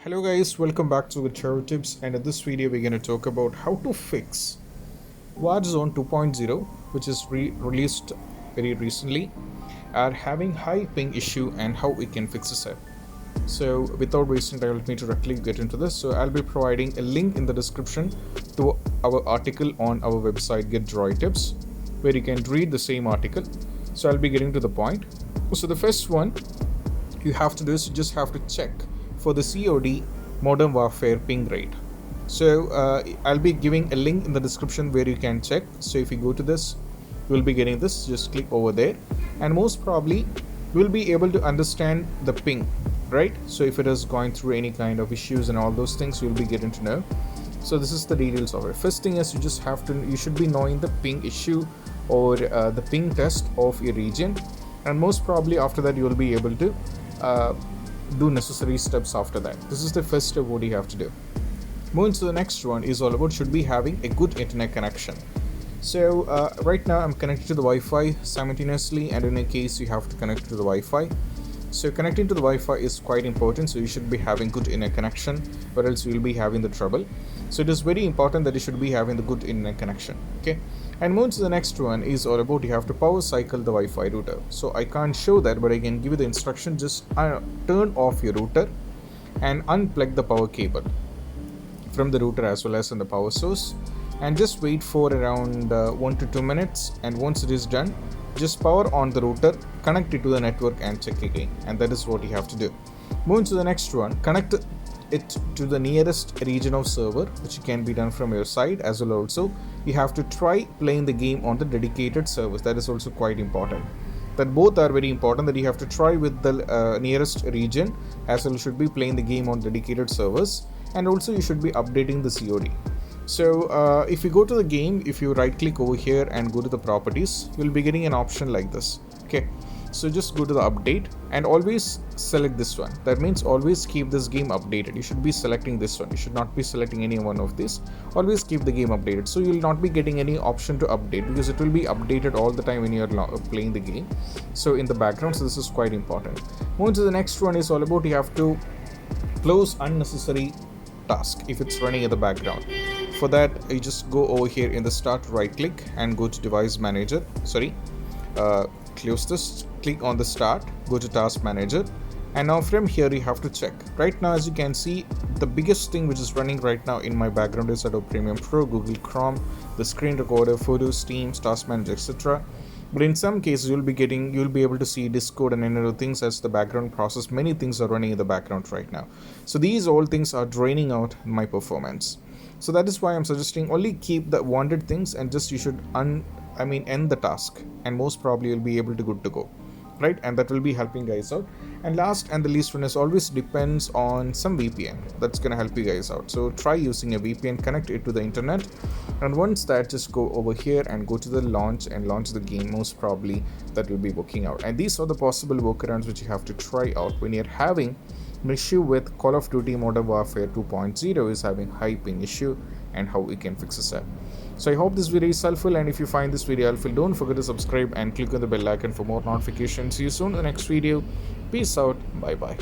Hello guys, welcome back to the Terror Tips, and in this video we're going to talk about how to fix Warzone 2.0, which is released very recently, are having high ping issue and how we can fix it. So without wasting time, let me directly get into this. So I'll be providing a link in the description to our article on our website Get Droid Tips, where you can read the same article. So I'll be getting to the point. So the first one you have to do is you just have to check for the COD Modern Warfare ping rate. So I'll be giving a link in the description where you can check. So if you go to this, you will be getting this. Just click over there, and most probably you will be able to understand the ping, right? So if it is going through any kind of issues and all those things, you'll be getting to know. So this is the details of it. First thing is you should be knowing the ping issue or the ping test of your region, and most probably after that you will be able to do necessary steps after that. This is the first step what you have to do. Moving to the next one is all about should be having a good internet connection. So right now I'm connected to the Wi-Fi simultaneously, and in a case you have to connect to the Wi-Fi. So connecting to the Wi-Fi is quite important, so you should be having good internet connection, or else you will be having the trouble. So it is very important that you should be having the good internet connection. Okay, and moving to the next one is all about you have to power cycle the Wi-Fi router. So I can't show that, but I can give you the instruction. Just turn off your router and unplug the power cable from the router as well as in the power source, and just wait for around 1 to 2 minutes, and once it is done, just power on the router, connect it to the network and check again, and that is what you have to do. Moving to the next one, connect it to the nearest region of server, which can be done from your side as well. Also you have to try playing the game on the dedicated servers. That is also quite important. That both are very important, that you have to try with the nearest region as well. Should be playing the game on dedicated servers, and also you should be updating the COD. So if you go to the game, if you right click over here and go to the properties, you'll be getting an option like this. Okay, so just go to the update and always select this one. That means always keep this game updated. You should be selecting this one. You should not be selecting any one of these. Always keep the game updated. So you'll not be getting any option to update, because it will be updated all the time when you're playing the game. So in the background, so this is quite important. Moving to the next one is all about you have to close unnecessary task if it's running in the background. For that, you just go over here in the start, right click and go to device manager. Close this, click on the start, go to task manager, and now from here you have to check. Right now, as you can see, the biggest thing which is running right now in my background is Adobe Premiere Pro, Google Chrome, the screen recorder, photos, Teams, task manager, etc. But in some cases you'll be able to see Discord and any other things as the background process. Many things are running in the background right now, so these all things are draining out my performance. So that is why I'm suggesting only keep the wanted things, and just you should end the task, and most probably you'll be able to good to go, right? And that will be helping guys out. And last and the least one is always depends on some VPN. That's gonna help you guys out. So try using a VPN, connect it to the internet, and once that, just go over here and go to the launch and launch the game. Most probably that will be working out. And these are the possible workarounds which you have to try out when you're having an issue with Call of Duty Modern Warfare 2.0 is having high ping issue, and how we can fix this up. So I hope this video is helpful, and if you find this video helpful, don't forget to subscribe and click on the bell icon for more notifications. See you soon in the next video. Peace out. Bye bye.